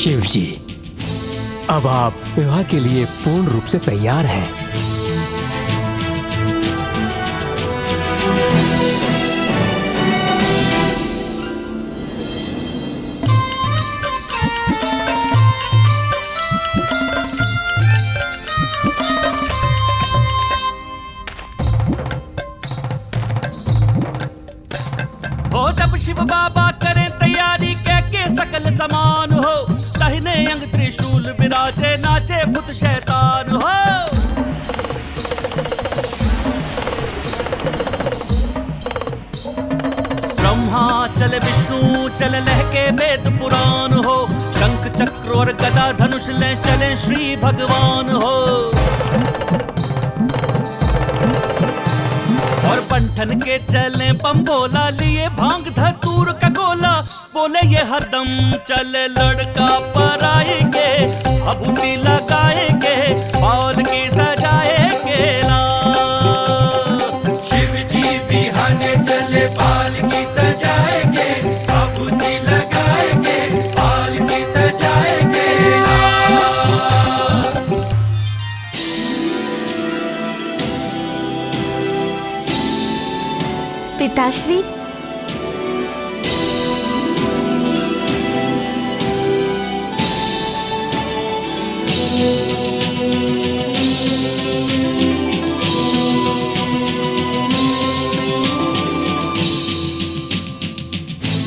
शिव जी, अब आप विवाह के लिए पूर्ण रूप से तैयार हैं। हो जब शिव बाबा करें तैयारी कह के सकल समान हो, दाहिने अंग त्रिशूल विराजे नाचे भूत शैतान हो। ब्रह्मा चले विष्णु चले लहके वेद पुराण हो, शंख चक्र और गदा धनुष ले चले श्री भगवान हो। और बंठन के चले बम्बोला लिए भांग धतूर का गोला, बोले ये हरदम चले लड़का पराएंगे, भभूति लगाएंगे और की सजाएंगे ना। शिव जी बिहाने चले बाल की सजाएंगे, भभूति लगाएंगे बाल की सजाएंगे ना। पिताश्री,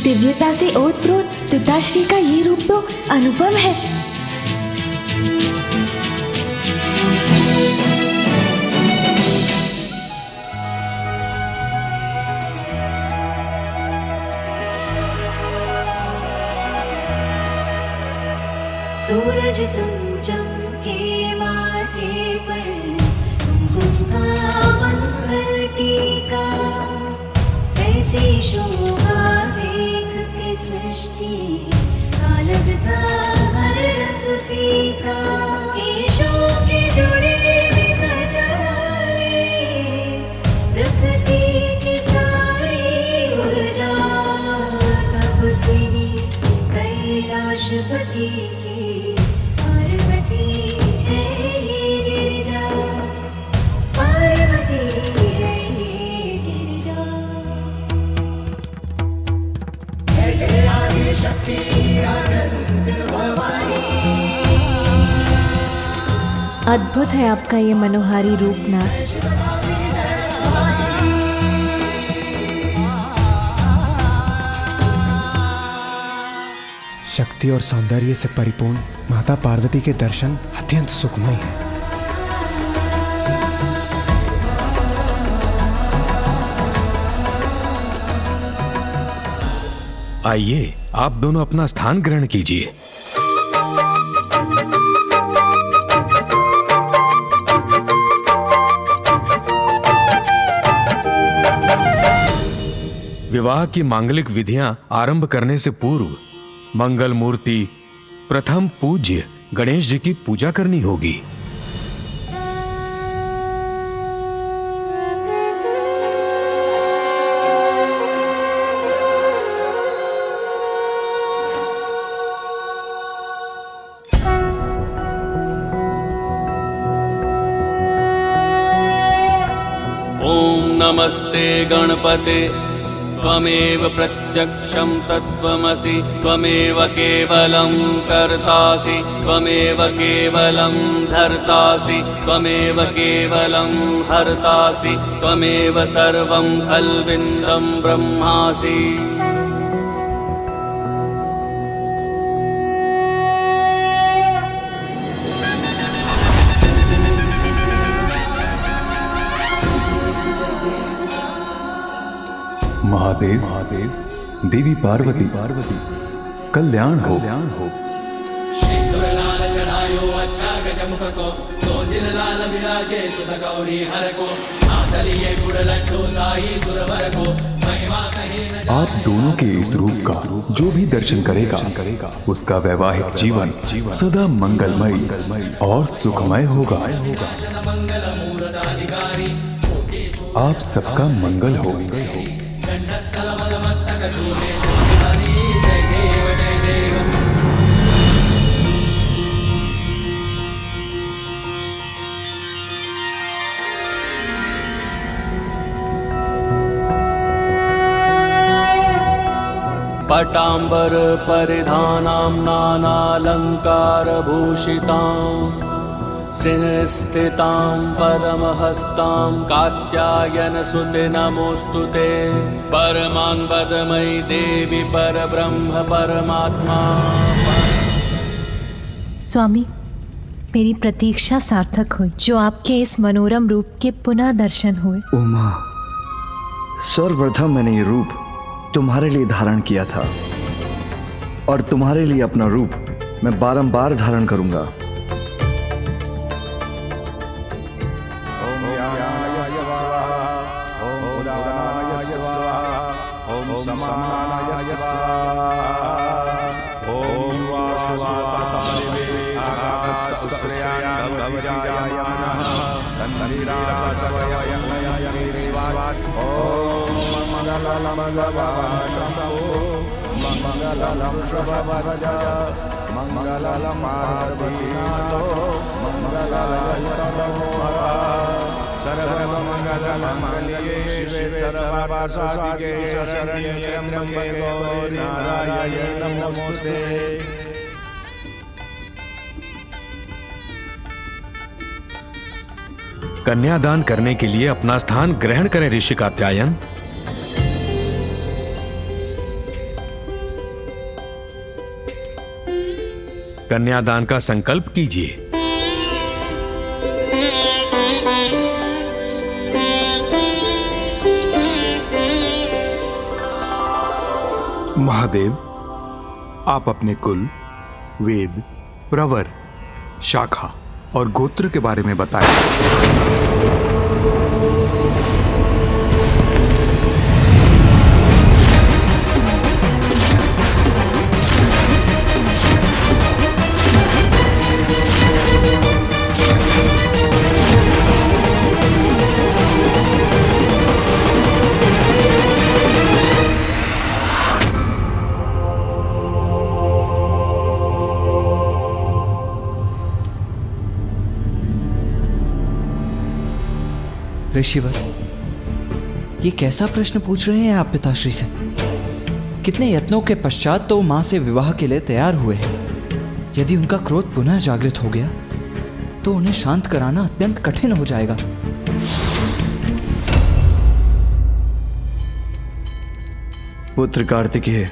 दिव्यता से ओतप्रोत पिताश्री का ये रूप तो अनुपम है। सूरज चमके माथे पर, कुमकुम का मंगल टीका, ऐसी शोभा देख के सृष्टि का लगता हर रंग फीका। केशों के जुड़े भी सजाए, प्रकृति की सारी ऊर्जा, तपस्विनी कैलाशपति की पार्वती है ये गिरिजा, पार्वती है ये गिरिजा। शक्ति आनंद भवानी। अद्भुत है आपका ये मनोहारी रूप नाथ। शक्ति और सौंदर्य से परिपूर्ण माता पार्वती के दर्शन अत्यंत सुखमय हैं। आइए, आप दोनों अपना स्थान ग्रहण कीजिए। विवाह की मांगलिक विधियां आरंभ करने से पूर्व मंगल मूर्ति प्रथम पूज्य गणेश जी की पूजा करनी होगी। ओम नमस्ते गणपते, त्वमेव प्रत्यक्षं तत्त्वमसि, त्वमेव केवलं कर्तासि, त्वमेव केवलं धर्तासि, त्वमेव केवलं हर्तासि, त्वमेव सर्वं खल्विन्दं ब्रह्मासि। महादेव देवी पार्वती कल्याण हो। सिंदूर लाल चढ़ायो अच्छा गजमुख को, दो दिल लाल विराजे सुध गौरी हर को, हाथ लिए गुड़ लड्डू साई सुरवर को, महिमा कहीं न जाए। आप दोनों के इस रूप का जो भी दर्शन करेगा उसका वैवाहिक जीवन सदा मंगलमय और सुखमय होगा। आप सबका मंगल हो। पटाम्बर परिधानां नानालङ्कारभूषितां सिंहस्थितां पद्महस्तां कात्यायनसुते नमोऽस्तु ते। परमान्वदमयि देवी परब्रह्म परमात्मा। स्वामी, मेरी प्रतीक्षा सार्थक हुई जो आपके इस मनोरम रूप के पुनः दर्शन हुए। उमा, सर्वप्रथम मैंने ये रूप तुम्हारे लिए धारण किया था और तुम्हारे लिए अपना रूप मैं बारंबार धारण करूंगा। कन्यादान करने के लिए अपना स्थान ग्रहण करें ऋषि कात्यायन। कन्यादान का संकल्प कीजिए। महादेव, आप अपने कुल, वेद, प्रवर, शाखा और गोत्र के बारे में बताएं। ऋषिवर, ये कैसा प्रश्न पूछ रहे हैं आप पिताश्री से? कितने यत्नों के पश्चात तो मां से विवाह के लिए तैयार हुए हैं। यदि उनका क्रोध पुनः जागृत हो गया तो उन्हें शांत कराना अत्यंत कठिन हो जाएगा। पुत्र कार्तिकेय,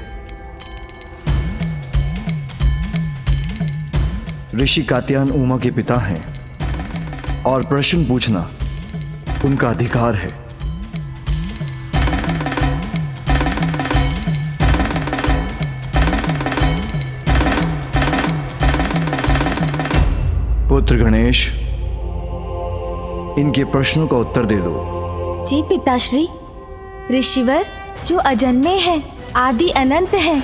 ऋषि कात्यायन उमा के पिता हैं और प्रश्न पूछना उनका अधिकार है। पुत्र गणेश, इनके प्रश्नों का उत्तर दे दो। जी पिताश्री। ऋषिवर, जो अजन्मे हैं, आदि अनंत हैं,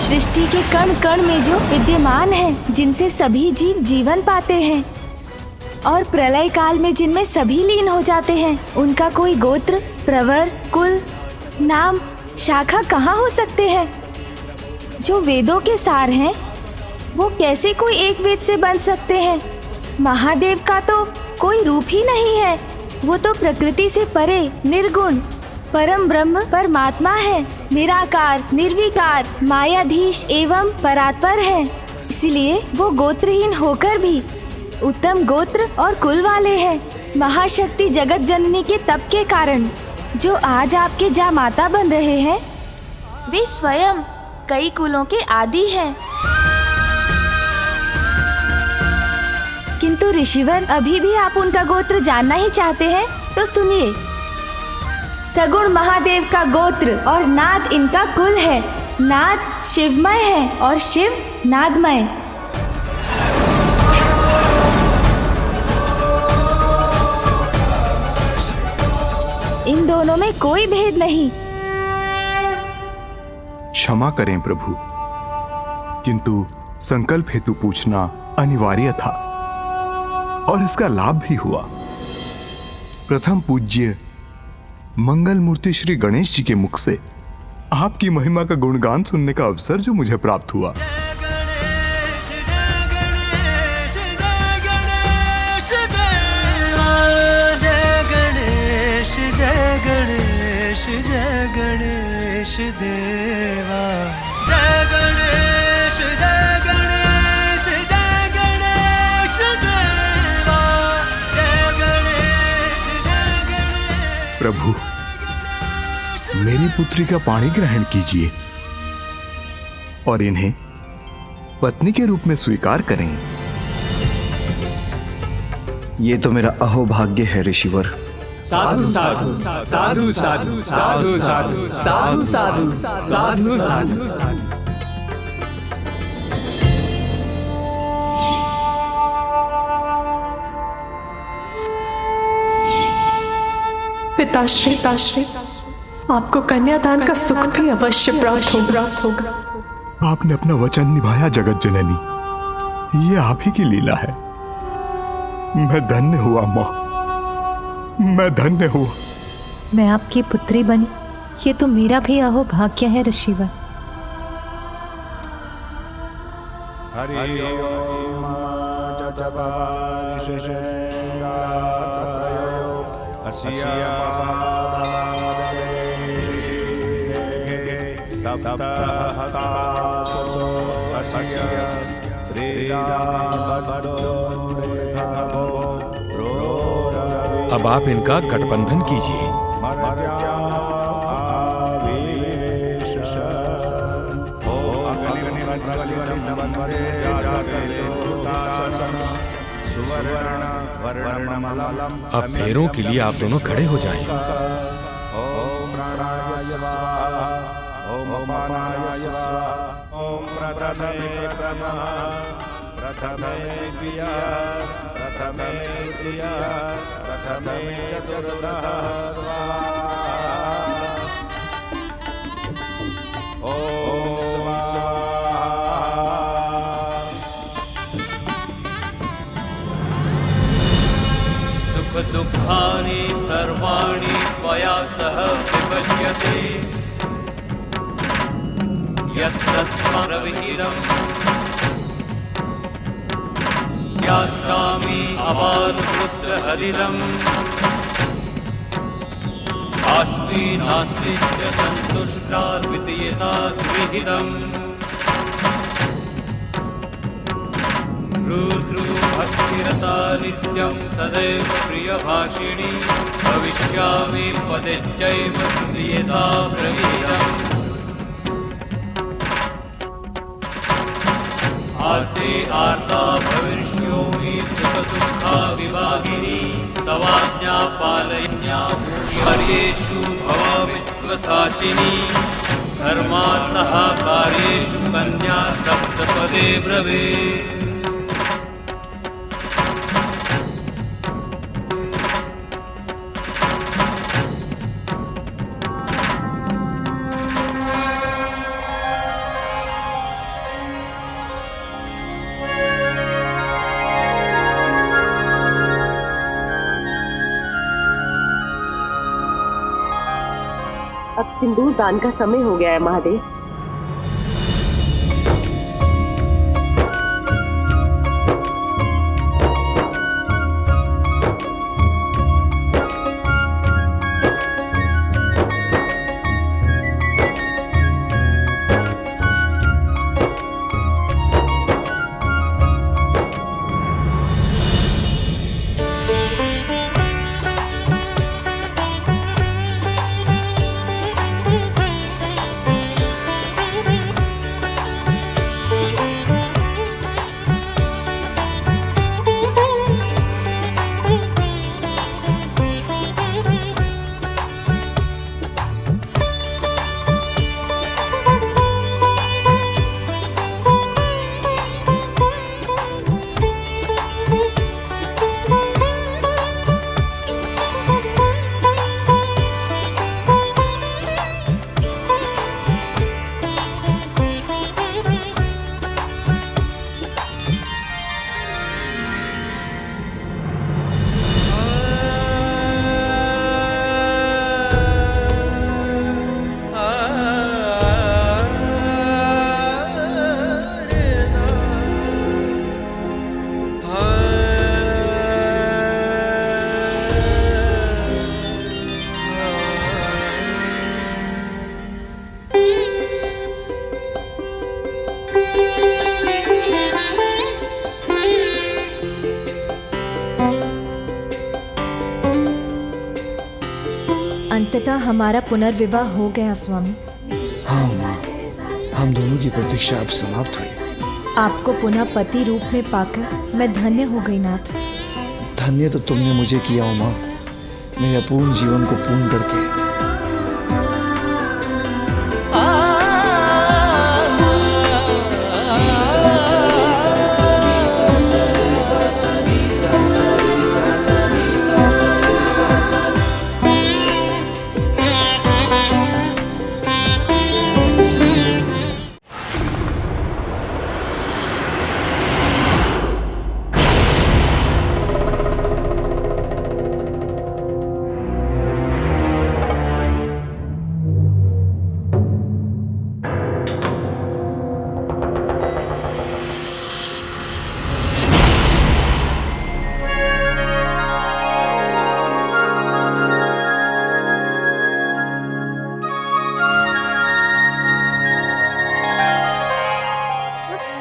सृष्टि के कण कण में जो विद्यमान हैं, जिनसे सभी जीव जीवन पाते हैं और प्रलय काल में जिनमें सभी लीन हो जाते हैं, उनका कोई गोत्र, प्रवर, कुल, नाम, शाखा कहाँ हो सकते हैं? जो वेदों के सार हैं, वो कैसे कोई एक वेद से बन सकते हैं? महादेव का तो कोई रूप ही नहीं है। वो तो प्रकृति से परे, निर्गुण, परम ब्रह्म परमात्मा है, निराकार, निर्विकार, मायाधीश एवं परात्पर है। इसलिए वो गोत्रहीन होकर भी उत्तम गोत्र और कुल वाले हैं। महाशक्ति जगत जननी के तप के कारण जो आज आपके जामाता बन रहे हैं, वे स्वयं कई कुलों के आदि हैं। किंतु ऋषिवर, अभी भी आप उनका गोत्र जानना ही चाहते हैं, तो सुनिए। सगुण महादेव का गोत्र और नाद इनका कुल है। नाद शिवमय है और शिव नादमय। इन दोनों में कोई भेद नहीं। क्षमा करें प्रभु, किंतु संकल्प हेतु पूछना अनिवार्य था और इसका लाभ भी हुआ। प्रथम पूज्य मंगल मूर्ति श्री गणेश जी के मुख से आपकी महिमा का गुणगान सुनने का अवसर जो मुझे प्राप्त हुआ। जय गणेश देवा। प्रभु, मेरी पुत्री का पाणी ग्रहण कीजिए और इन्हें पत्नी के रूप में स्वीकार करें। ये तो मेरा अहोभाग्य है ऋषिवर। साधु साधु साधु साधु साधु साधु साधु साधु साधु साधु साधु। पिताश्री आपको कन्यादान का सुख भी अवश्य प्राप्त होगा। आपने अपना वचन निभाया जगत जननी, ये आप ही की लीला है। मैं धन्य हुआ माँ, मैं धन्य हुआ। मैं आपकी पुत्री बनी, ये तो मेरा भी अहोभाग्य है ऋषिवर। अब आप इनका गठबंधन कीजिए। अब फेरों के लिए आप दोनों खड़े हो जाएं। ओम प्राणाय स्वाहा, ओम अपानाय स्वाहा, ओम प्रथमे द्वितीया, प्रथमे द्वितीया, प्रथमे चतुर्थः स्वाहा। ओम स्वाहा। सुख दुःखानि सर्वाणि त्वया सह विभज्यते, यत्तत्त्वरविहितम् यास्यामि अपारपुत्रहरिदम्, अस्मि नास्ति च सन्तुष्टा द्वितीयसा द्विहितम्। भक्तिरता नित्यं सदैव प्रियभाषिणी, भविष्यामि पदेच्चैव तृतीयसा प्रवीतम्। आर्ते आर्ता भविष्योमि सुखदुःखा विवाहिनी, तवाज्ञा पालयन्या कार्येषु भवामि त्वसाचिनी। धर्मार्थः कार्येषु कन्या सप्तपदे ब्रवीत्। अब सिंदूर दान का समय हो गया है महादेव। अंततः हमारा पुनर्विवाह हो गया स्वामी। हाँ माँ, हम दोनों की प्रतीक्षा अब समाप्त हुई। आपको पुनः पति रूप में पाकर मैं धन्य हो गई नाथ। धन्य तो तुमने मुझे किया हो माँ, मेरे अपूर्ण जीवन को पूर्ण करके।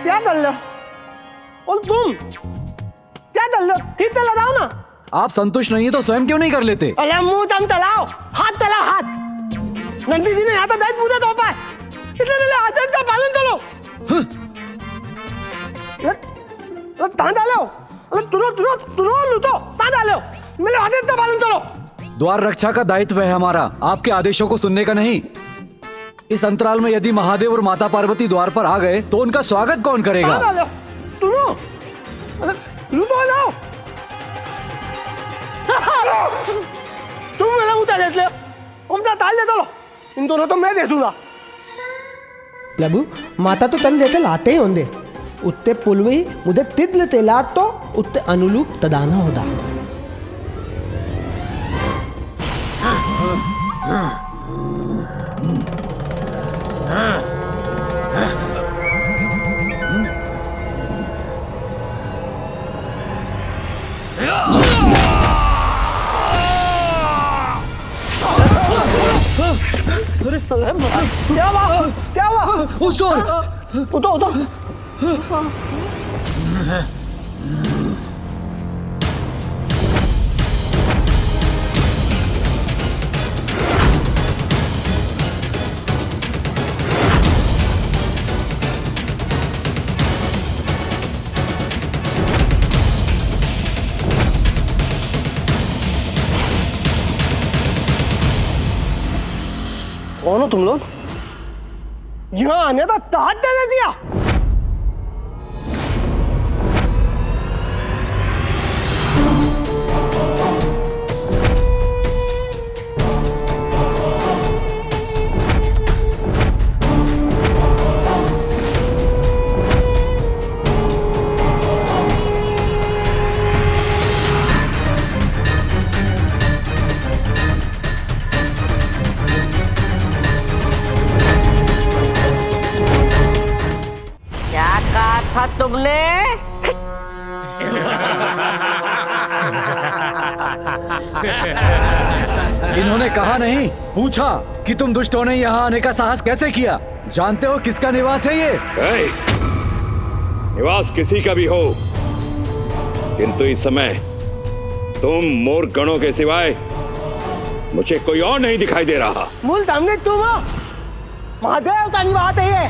क्या कर लो? और तुम क्या कर लो? ठीक से लगाओ ना। आप संतुष्ट नहीं है तो स्वयं क्यों नहीं कर लेते? अरे मुंह तम तलाओ, हाथ तलाओ, हाथ। नंदी जी ने यहाँ तो दायित्व पूरे तो पाए, इतने मेरे आदेश का पालन करो। तां डालो, अरे तुरो लूटो, तां डालो, मेरे आदेश का पालन करो। द्वार रक्षा का दायित्व है हमारा, आपके आदेशों को सुनने का नहीं। इस अंतराल में यदि महादेव और माता पार्वती द्वार पर आ गए तो उनका स्वागत कौन करेगा? तुम मेरा उतार देख ले, उनका ताल दे दो, इन दोनों तो मैं दे दूंगा। प्रभु माता तो तन देते लाते ही होंगे, उत्ते पुलवी मुझे तिद्ल तेलात तो उत्ते अनुरूप तदाना होता। क्या हुआ? क्या हुआ? उठो। कौन हो तुम लोग? यहाँ आने का ताज दे दिया। था तुमने? इन्होंने कहा नहीं, पूछा कि तुम दुष्टों ने यहाँ आने का साहस कैसे किया? जानते हो किसका निवास है ये? निवास किसी का भी हो, किंतु इस समय तुम मोर गणों के सिवाय मुझे कोई और नहीं दिखाई दे रहा। मूल सामने तुम हो, महादेव का निवास है ये।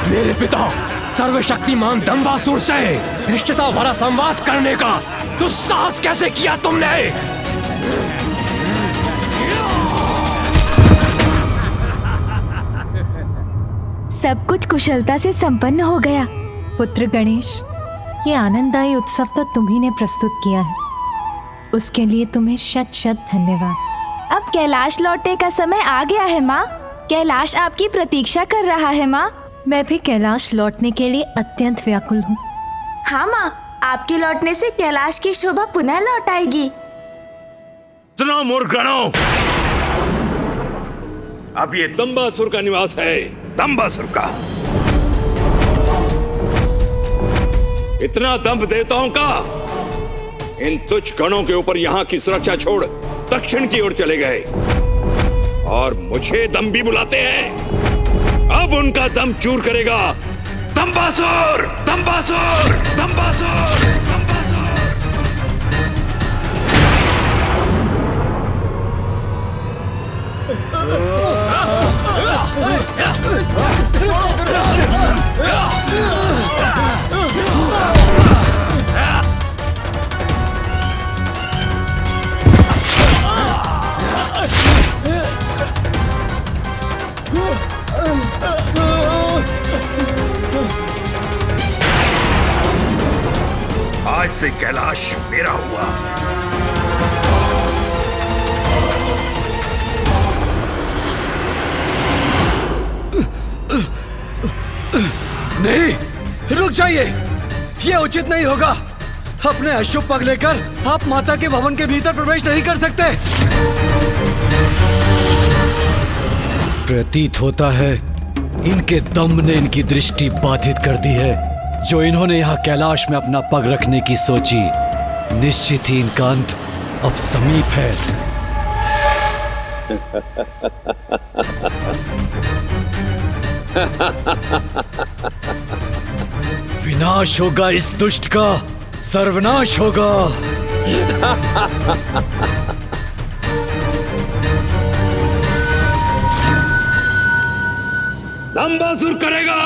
मेरे पिता सर्वशक्तिमान दंबासुर से धृष्टता भरा संवाद करने का दुस्साहस कैसे किया तुमने? सब कुछ कुशलता से संपन्न हो गया। पुत्र गणेश, ये आनंददायी उत्सव तो तुम्ही ने प्रस्तुत किया है, उसके लिए तुम्हें शत शत धन्यवाद। अब कैलाश लौटने का समय आ गया है माँ। कैलाश आपकी प्रतीक्षा कर रहा है माँ। मैं भी कैलाश लौटने के लिए अत्यंत व्याकुल हूँ। हाँ माँ, आपके लौटने से कैलाश की शोभा पुनः लौट आएगी। सुनो मूर्खगणों, अब ये दंबासुर का निवास है, दंबासुर का। इतना दंभ देवताओं का, इन तुच्छ गणों के ऊपर यहाँ की सुरक्षा छोड़ दक्षिण की ओर चले गए। और मुझे दम भी बुलाते हैं। अब उनका दम चूर करेगा दंबासुर, दंबासुर, दंबासुर, दंबासुर। आज से कैलाश मेरा हुआ। नहीं, रुक जाइए, ये उचित नहीं होगा। अपने अशुभ पग लेकर आप माता के भवन के भीतर प्रवेश नहीं कर सकते। प्रतीत होता है इनके दम ने इनकी दृष्टि बाधित कर दी है। जो इन्होंने यहाँ कैलाश में अपना पग रखने की सोची, निश्चित ही इनका अंत अब समीप है। विनाश होगा इस दुष्ट का, सर्वनाश होगा। दंबासुर करेगा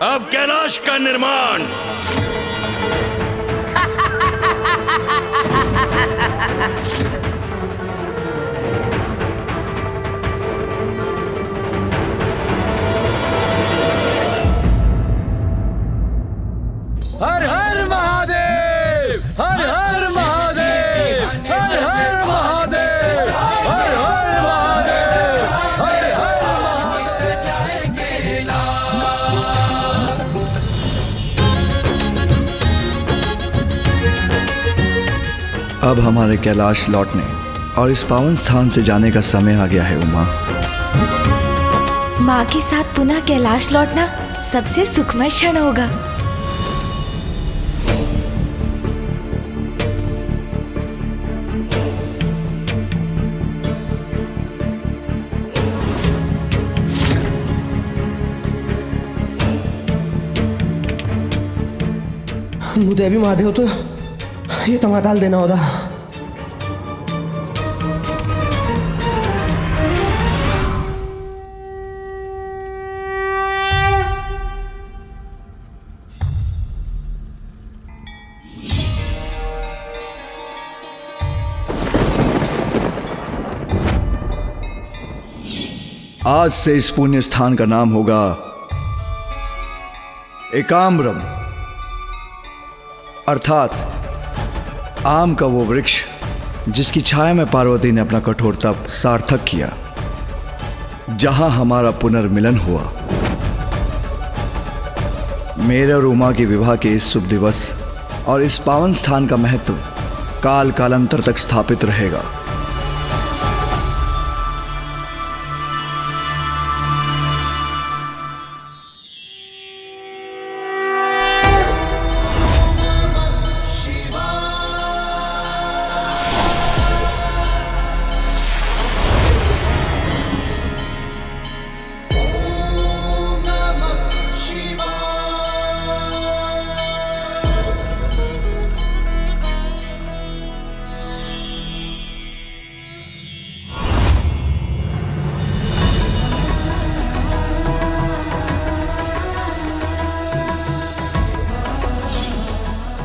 अब कैलाश का निर्माण। हर हर महादेव, हर हर महादेव, हर हर महादेव, हर हर महादेव, हर हर अब हमारे कैलाश लौटने और इस पावन स्थान से जाने का समय आ गया है उमा। माँ के साथ पुनः कैलाश लौटना सबसे सुखमय क्षण होगा। मुझे भी महादेव तो ये टमाटाल देना होगा। आज से इस पुण्य स्थान का नाम होगा एकाम्रम, अर्थात आम का वो वृक्ष जिसकी छाया में पार्वती ने अपना कठोर तप सार्थक किया, जहां हमारा पुनर्मिलन हुआ। मेरे और उमा के विवाह के इस शुभ दिवस और इस पावन स्थान का महत्व काल कालांतर तक स्थापित रहेगा।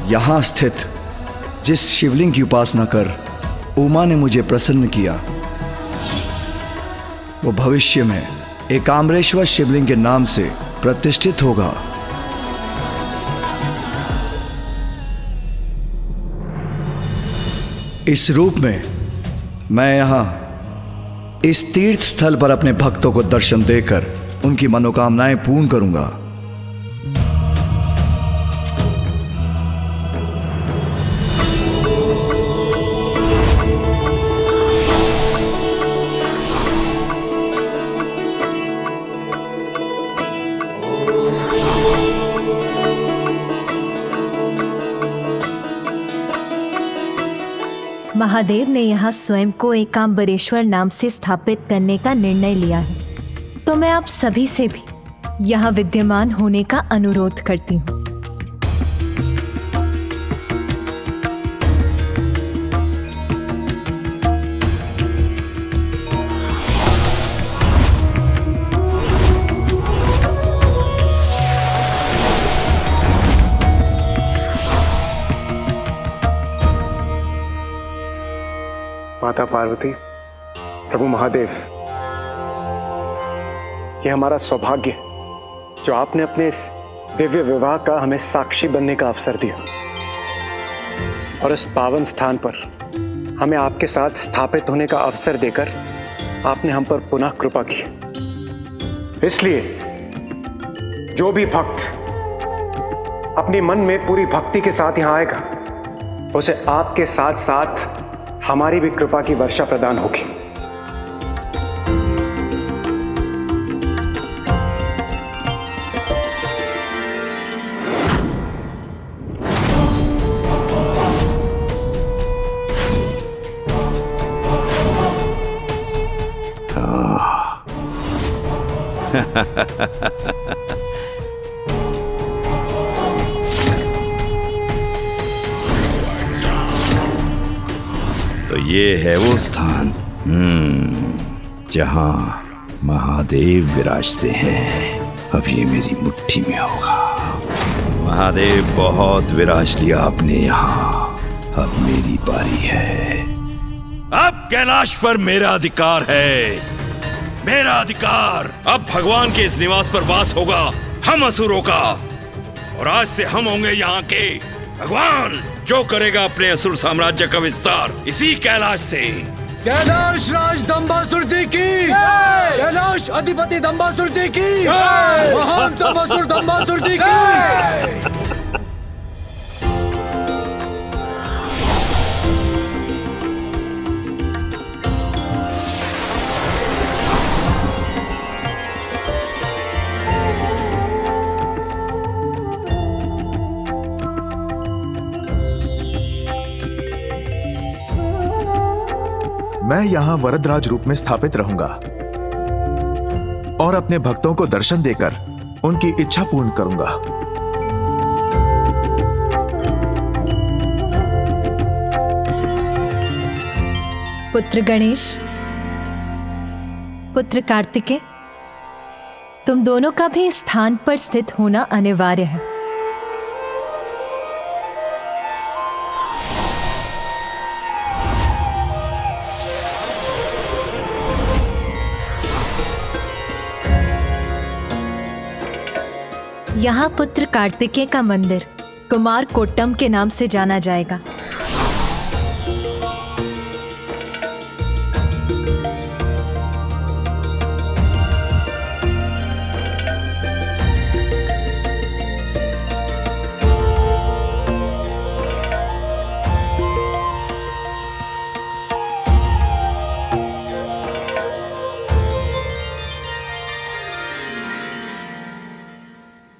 यहां स्थित जिस शिवलिंग की उपासना कर उमा ने मुझे प्रसन्न किया, वो भविष्य में एकाम्रेश्वर शिवलिंग के नाम से प्रतिष्ठित होगा। इस रूप में मैं यहां इस तीर्थ स्थल पर अपने भक्तों को दर्शन देकर उनकी मनोकामनाएं पूर्ण करूंगा। महादेव ने यहाँ स्वयं को एकांबरेश्वर नाम से स्थापित करने का निर्णय लिया है, तो मैं आप सभी से भी यहाँ विद्यमान होने का अनुरोध करती हूँ। माता पार्वती, प्रभु महादेव, ये हमारा सौभाग्य है जो आपने अपने इस दिव्य विवाह का हमें साक्षी बनने का अवसर दिया और इस पावन स्थान पर हमें आपके साथ स्थापित होने का अवसर देकर आपने हम पर पुनः कृपा की। इसलिए जो भी भक्त अपने मन में पूरी भक्ति के साथ यहां आएगा, उसे आपके साथ साथ हमारी भी कृपा की वर्षा प्रदान होगी। तो ये है वो स्थान जहां महादेव विराजते हैं। अब ये मेरी मुट्ठी में होगा। महादेव बहुत विराज लिया आपने यहाँ, अब मेरी बारी है। अब कैलाश पर मेरा अधिकार है, मेरा अधिकार। अब भगवान के इस निवास पर वास होगा हम असुरों का, और आज से हम होंगे यहाँ के भगवान। जो करेगा अपने असुर साम्राज्य का विस्तार इसी कैलाश से। कैलाश राज दंबासुर जी की, कैलाश अधिपति दंबासुर जी की, महान दंबासुर दंबासुर जी की। मैं यहां वरदराज रूप में स्थापित रहूंगा और अपने भक्तों को दर्शन देकर उनकी इच्छा पूर्ण करूंगा। पुत्र गणेश, पुत्र कार्तिकेय, तुम दोनों का भी इस स्थान पर स्थित होना अनिवार्य है। यहाँ पुत्र कार्तिकेय का मंदिर कुमार कोट्टम के नाम से जाना जाएगा।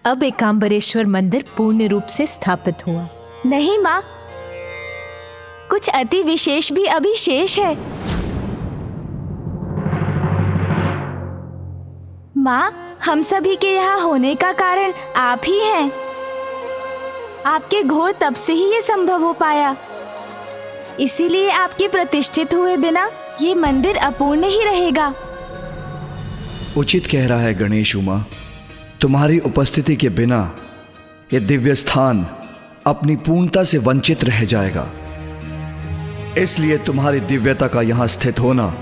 अब एकांबरेश्वर मंदिर पूर्ण रूप से स्थापित हुआ। नहीं माँ, कुछ अति विशेष भी अभी शेष है। माँ, हम सभी के यहाँ होने का कारण आप ही हैं। आपके घोर तप से ही ये संभव हो पाया। इसीलिए आपके प्रतिष्ठित हुए बिना ये मंदिर अपूर्ण ही रहेगा। उचित कह रहा है गणेश उमा, तुम्हारी उपस्थिति के बिना यह दिव्य स्थान अपनी पूर्णता से वंचित रह जाएगा। इसलिए तुम्हारी दिव्यता का यहां स्थित होना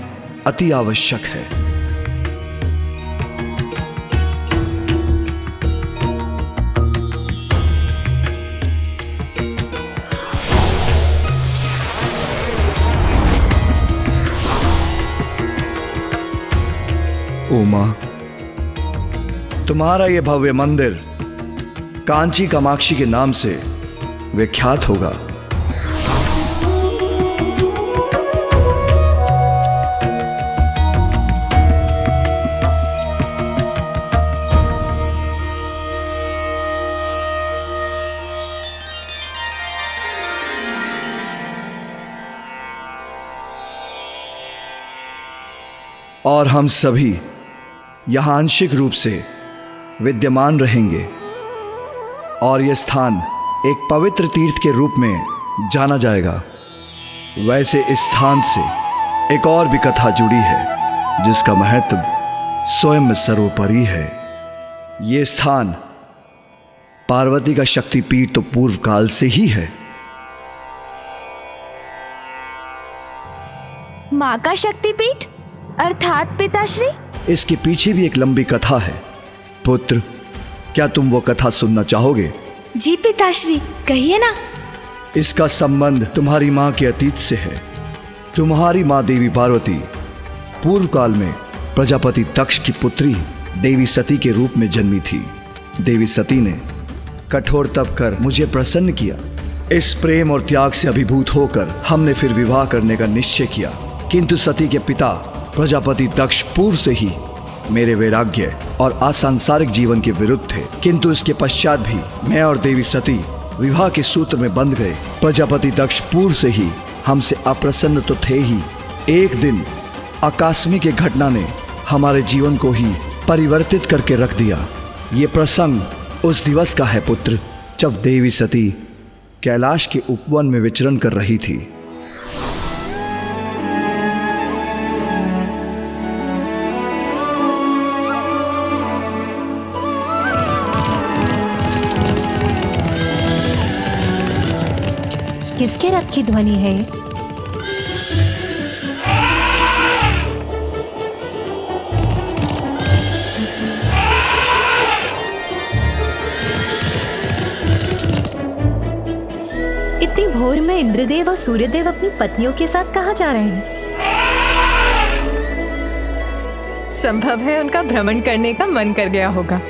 अति आवश्यक है। उमा, तुम्हारा यह भव्य मंदिर कांची कामाक्षी के नाम से विख्यात होगा। और हम सभी यहाँ आंशिक रूप से विद्यमान रहेंगे और यह स्थान एक पवित्र तीर्थ के रूप में जाना जाएगा। वैसे इस स्थान से एक और भी कथा जुड़ी है जिसका महत्व स्वयं में सर्वोपरि है। ये स्थान पार्वती का शक्तिपीठ तो पूर्व काल से ही है। माँ का शक्तिपीठ अर्थात पिताश्री? इसके पीछे भी एक लंबी कथा है। पुत्र, क्या तुम वो कथा सुनना चाहोगे? जी पिताश्री, कहिए ना। इसका संबंध तुम्हारी माँ के अतीत से है। तुम्हारी माँ देवी पार्वती पूर्व काल में प्रजापति दक्ष की पुत्री देवी सती के रूप में जन्मी थी। देवी सती ने कठोर तप कर मुझे प्रसन्न किया। इस प्रेम और त्याग से अभिभूत होकर हमने फिर विवाह करने का निश्चय किया, किंतु सती के पिता प्रजापति दक्ष पूर्व से ही मेरे वैराग्य और असंसारिक जीवन के विरुद्ध थे। किंतु इसके पश्चात भी मैं और देवी सती विवाह के सूत्र में बंध गए। प्रजापति दक्ष पूर्व से ही हमसे अप्रसन्न तो थे ही, एक दिन आकस्मिक एक घटना ने हमारे जीवन को ही परिवर्तित करके रख दिया। ये प्रसंग उस दिवस का है पुत्र, जब देवी सती कैलाश के उपवन में विचरण कर रही थी। किसके रथ की ध्वनि है? इतनी भोर में इंद्रदेव और सूर्यदेव अपनी पत्नियों के साथ कहाँ जा रहे हैं? संभव है उनका भ्रमण करने का मन कर गया होगा।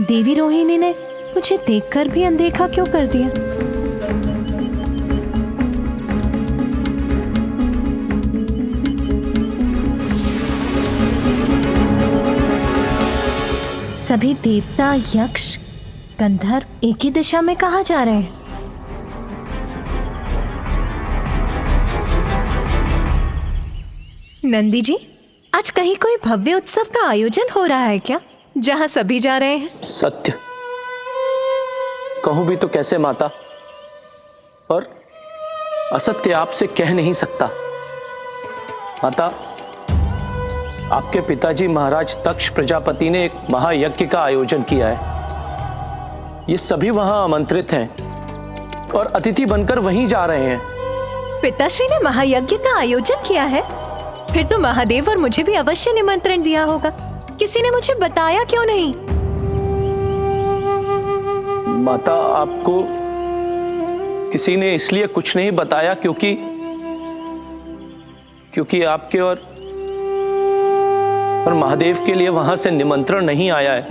देवी रोहिणी ने मुझे देखकर भी अनदेखा क्यों कर दिया? सभी देवता, यक्ष, गंधर्व एक ही दिशा में कहाँ जा रहे हैं? नंदी जी, आज कहीं कोई भव्य उत्सव का आयोजन हो रहा है क्या, जहां सभी जा रहे हैं? सत्य कहूं भी तो कैसे माता, पर असत्य आपसे कह नहीं सकता। माता, आपके पिताजी महाराज दक्ष प्रजापति ने एक महायज्ञ का आयोजन किया है। ये सभी वहां आमंत्रित हैं और अतिथि बनकर वहीं जा रहे हैं। पिताश्री ने महायज्ञ का आयोजन किया है? फिर तो महादेव और मुझे भी अवश्य निमंत्रण दिया होगा। किसी ने मुझे बताया क्यों नहीं? माता, आपको किसी ने इसलिए कुछ नहीं बताया क्योंकि आपके और महादेव के लिए वहां से निमंत्रण नहीं आया है।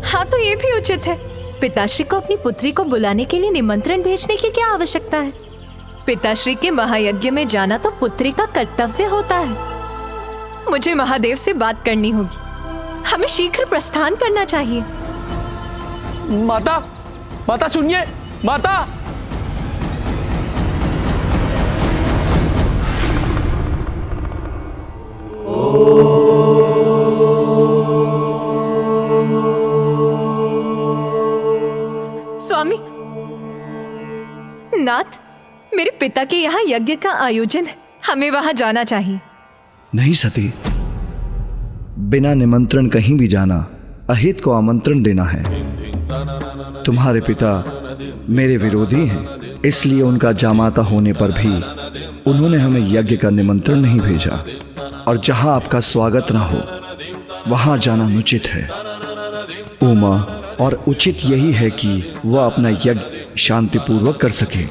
हाँ, तो ये भी उचित है। पिताश्री को अपनी पुत्री को बुलाने के लिए निमंत्रण भेजने की क्या आवश्यकता है? पिताश्री के महायज्ञ में जाना तो पुत्री का कर्तव्य होता है। मुझे महादेव से बात करनी होगी। हमें शीघ्र प्रस्थान करना चाहिए। माता सुनिए, माता। स्वामी, नाथ, मेरे पिता के यहाँ यज्ञ का आयोजन है, हमें वहां जाना चाहिए। नहीं सती, बिना निमंत्रण कहीं भी जाना अहित को आमंत्रण देना है। तुम्हारे पिता मेरे विरोधी हैं, इसलिए उनका जामाता होने पर भी उन्होंने हमें यज्ञ का निमंत्रण नहीं भेजा। और जहां आपका स्वागत ना हो वहां जाना अनुचित है। उमा, और उचित यही है कि वह अपना यज्ञ शांतिपूर्वक कर सके।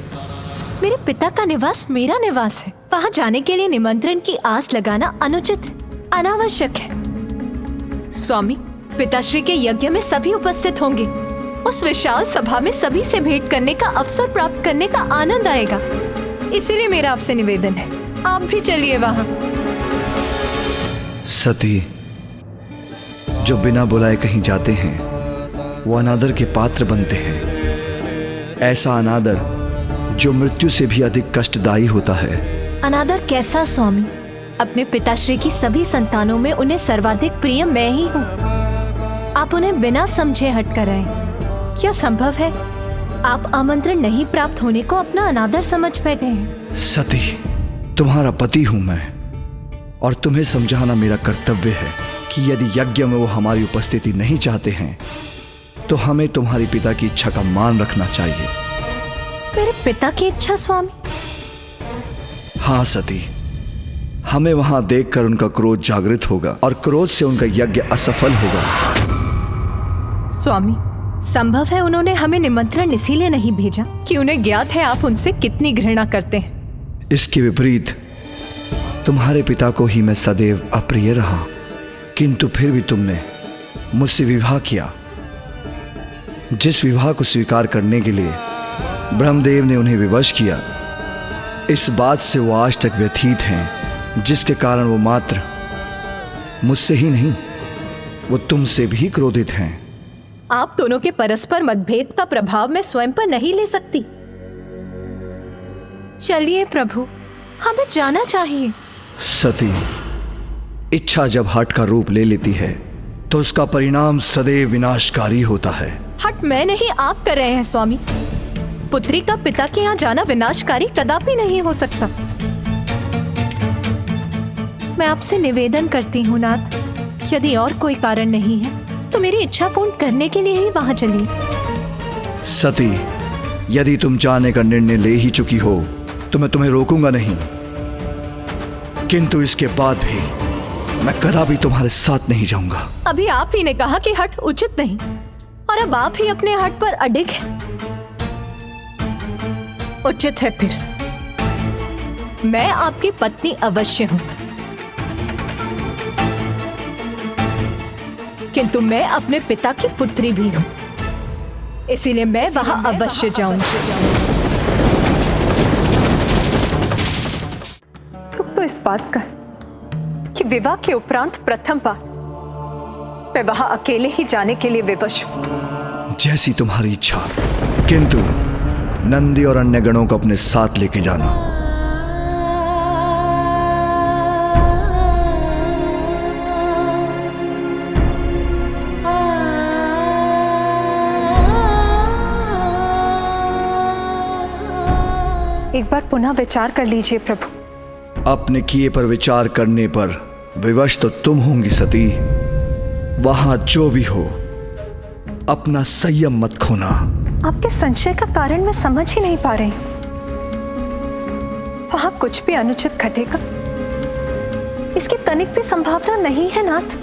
मेरे पिता का निवास मेरा निवास है, वहां जाने के लिए निमंत्रण की आस लगाना अनुचित है, अनावश्यक है। स्वामी, पिताश्री के यज्ञ में सभी उपस्थित होंगे। उस विशाल सभा में सभी से भेंट करने का अवसर प्राप्त करने का आनंद आएगा। इसीलिए मेरा आपसे निवेदन है, आप भी चलिए वहां। सती, जो बिना बुलाए कहीं जाते हैं वो अनादर के पात्र बनते हैं। ऐसा अनादर जो मृत्यु से भी अधिक कष्टदायी होता है। अनादर कैसा स्वामी? अपने पिताश्री की सभी संतानों में उन्हें सर्वाधिक प्रिय मैं ही हूँ। आप उन्हें बिना समझे हट कर आए, क्या संभव है? आप आमंत्रण नहीं प्राप्त होने को अपना अनादर समझ बैठे हैं। सती, तुम्हारा पति हूं मैं, और तुम्हें समझाना मेरा कर्तव्य है कि यदि यज्ञ में वो हमारी उपस्थिति नहीं चाहते हैं तो हमें तुम्हारे पिता की इच्छा का मान रखना चाहिए। मेरे पिता की इच्छा स्वामी? हाँ सती, हमें वहां देखकर उनका क्रोध जागृत होगा और क्रोध से उनका यज्ञ असफल होगा। स्वामी, संभव है उन्होंने हमें निमंत्रण इसीलिए नहीं भेजा कि उन्हें ज्ञात है आप उनसे कितनी घृणा करते हैं। इसके विपरीत तुम्हारे पिता को ही मैं सदैव अप्रिय रहा, किंतु फिर भी तुमने मुझसे विवाह किया। जिस विवाह को स्वीकार करने के लिए ब्रह्मदेव ने उन्हें विवश किया, इस बात से वो आज तक व्यथित हैं, जिसके कारण वो मात्र मुझसे ही नहीं, वो तुमसे भी क्रोधित हैं। आप दोनों के परस्पर मतभेद का प्रभाव मैं स्वयं पर नहीं ले सकती। चलिए प्रभु, हमें जाना चाहिए। सती, इच्छा जब हठ का रूप ले लेती है तो उसका परिणाम सदैव विनाशकारी होता है। हट मैं नहीं, आप कर रहे हैं स्वामी। पुत्री का पिता के यहाँ जाना विनाशकारी कदापि नहीं हो सकता। मैं आपसे निवेदन करती हूँ नाथ, यदि और कोई कारण नहीं है तो मेरी इच्छा पूर्ण करने के लिए ही वहां चलिए। सती, यदि तुम जाने का निर्णय ले ही चुकी हो तो मैं तुम्हें रोकूंगा नहीं, किंतु इसके बाद भी मैं कदापि तुम्हारे साथ नहीं जाऊंगा। अभी आप ही ने कहा कि हट उचित नहीं, और अब आप ही अपने हट पर अडिग हैं। उचित है फिर, मैं आपकी पत्नी अवश्य हूं, किंतु मैं अपने पिता की पुत्री भी हूं, इसीलिए मैं वहां अवश्य जाऊंगी। तुम तो इस बात का कि विवाह के उपरांत प्रथम बार मैं वहां अकेले ही जाने के लिए विवश हूं। जैसी तुम्हारी इच्छा, किंतु नंदी और अन्य गणों को अपने साथ लेके जाना। एक बार पुनः विचार कर लीजिए प्रभु। अपने किए पर विचार करने पर विवश तो तुम होंगी सती। वहां जो भी हो, अपना संयम मत खोना। आपके संशय का कारण मैं समझ ही नहीं पा रही। वहां कुछ भी अनुचित घटेगा, इसकी तनिक भी संभावना नहीं है नाथ।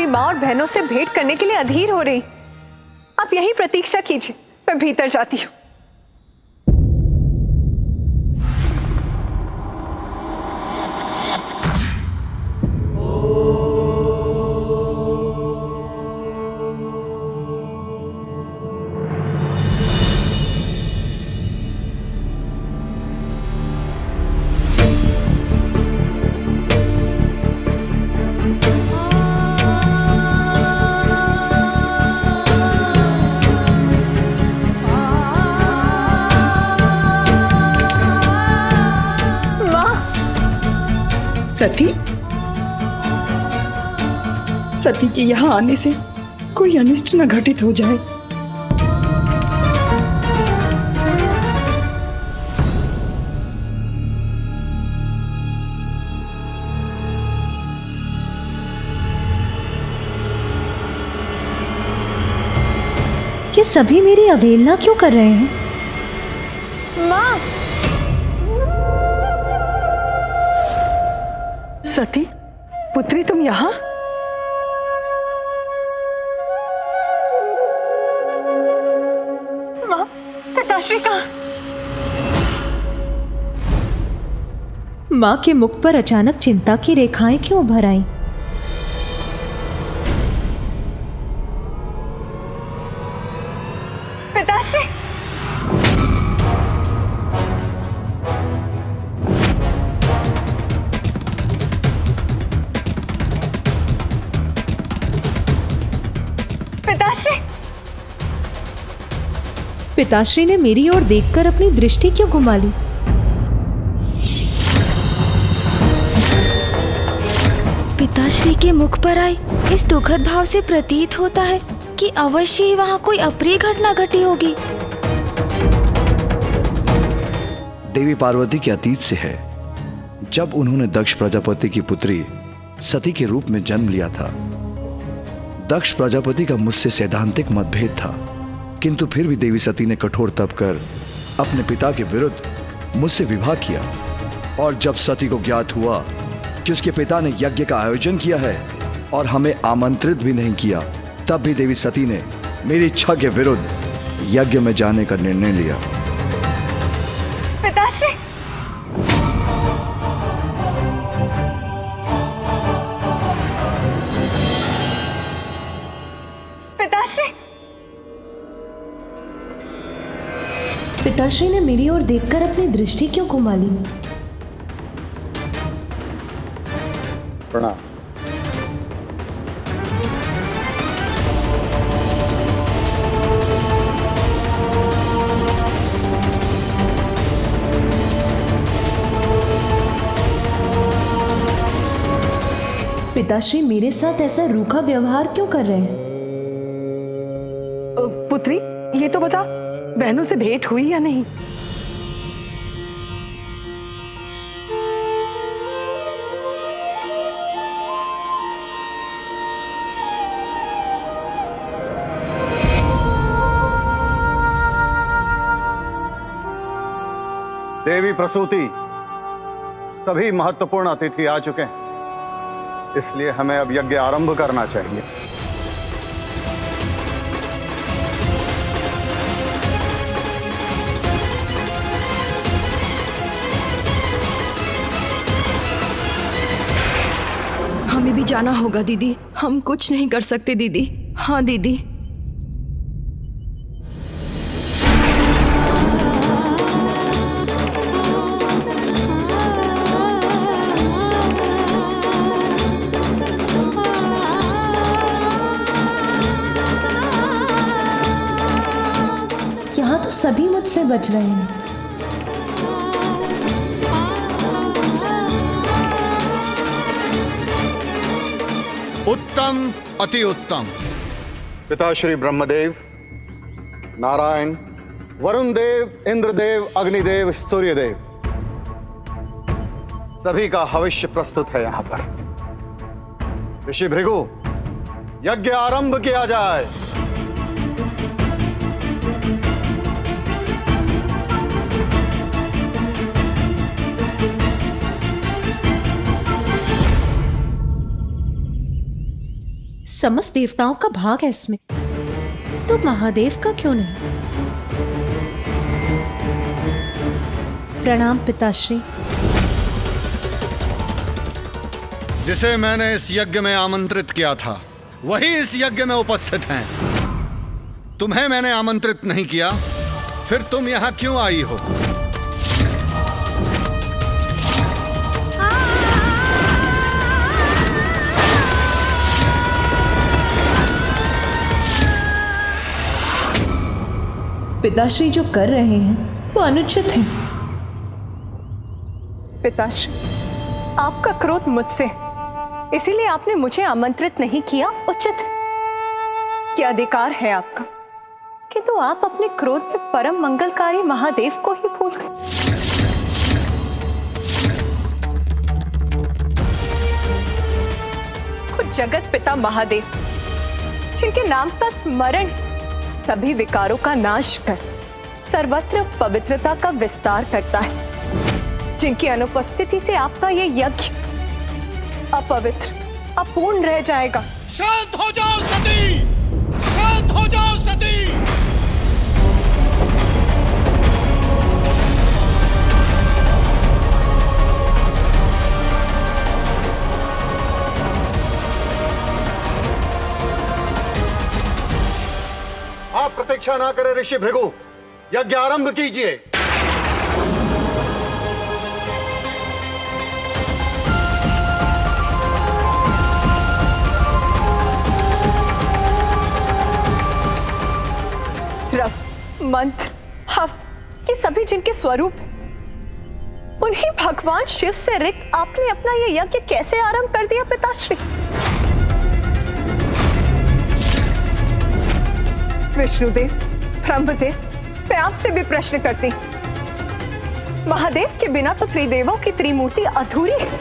माँ और बहनों से भेंट करने के लिए अधीर हो रही। आप यही प्रतीक्षा कीजिए, मैं भीतर जाती हूँ। सती के यहाँ आने से कोई अनिष्ट न घटित हो जाए। ये सभी मेरी अवहेलना क्यों कर रहे हैं? माँ! सती, पुत्री तुम यहाँ? माँ, पिताश्री कहाँ? माँ के मुख पर अचानक चिंता की रेखाएं क्यों उभर आईं? पिताश्री! पिताश्री! पिताश्री ने मेरी ओर देखकर अपनी दृष्टि क्यों घुमा ली? पिताश्री के मुख पर आई इस दुखद भाव से प्रतीत होता है कि अवश्य ही वहाँ कोई अप्रिय घटना घटी होगी। देवी पार्वती के अतीत से है। जब उन्होंने दक्ष प्रजापति की पुत्री सती के रूप में जन्म लिया था, दक्ष प्रजापति का मुझसे सैद्धांतिक मतभेद था, किंतु फिर भी देवी सती ने कठोर तप कर अपने पिता के विरुद्ध मुझसे विवाह किया। और जब सती को ज्ञात हुआ कि उसके पिता ने यज्ञ का आयोजन किया है और हमें आमंत्रित भी नहीं किया, तब भी देवी सती ने मेरी इच्छा के विरुद्ध यज्ञ में जाने का निर्णय लिया। पिताश्री! पिताश्री! पिताश्री ने मेरी ओर देखकर अपनी दृष्टि क्यों घुमा ली? प्रणाम। पिताश्री मेरे साथ ऐसा रूखा व्यवहार क्यों कर रहे हैं? पुत्री, ये तो बता, बहनों से भेंट हुई या नहीं? देवी प्रसूति, सभी महत्वपूर्ण अतिथि आ चुके हैं, इसलिए हमें अब यज्ञ आरंभ करना चाहिए। हमें भी जाना होगा दीदी, हम कुछ नहीं कर सकते दीदी। हाँ दीदी। यहाँ तो सभी मुझसे बच रहे हैं। उत्तम, अति उत्तम। पिताश्री ब्रह्मदेव, नारायण, वरुण देव, इंद्रदेव, अग्निदेव, सूर्यदेव, सभी का हविष्य प्रस्तुत है यहां पर। ऋषि भृगु, यज्ञ आरंभ किया जाए। समस्त देवताओं का भाग है इसमें, तो महादेव का क्यों नहीं? प्रणाम पिताश्री। जिसे मैंने इस यज्ञ में आमंत्रित किया था वही इस यज्ञ में उपस्थित हैं। तुम्हें मैंने आमंत्रित नहीं किया, फिर तुम यहां क्यों आई हो? पिताश्री जो कर रहे हैं वो अनुचित है। पिताश्री, आपका क्रोध मुझसे, इसीलिए आपने मुझे आमंत्रित नहीं किया, उचित है। यह अधिकार है आपका, किंतु आप अपने क्रोध में परम मंगलकारी महादेव को ही भूल गए। खुद जगत पिता महादेव, जिनके नाम का स्मरण सभी विकारों का नाश कर सर्वत्र पवित्रता का विस्तार करता है, जिनकी अनुपस्थिति से आपका ये यज्ञ अपवित्र, अपूर्ण रह जाएगा। शांत हो जाओ सती, शांत हो जाओ सती। आप प्रतीक्षा ना करें ऋषि भृगु, यज्ञ आरंभ कीजिए। द्रव, मंत्र, हव, ये सभी जिनके स्वरूप हैं, उन्हीं भगवान शिव से रिक्त आपने अपना ये यज्ञ कैसे आरंभ कर दिया पिताश्री? विष्णुदेव, ब्रह्मदेव, मैं आपसे भी प्रश्न करती, महादेव के बिना तो त्रिदेवों की त्रिमूर्ति अधूरी है।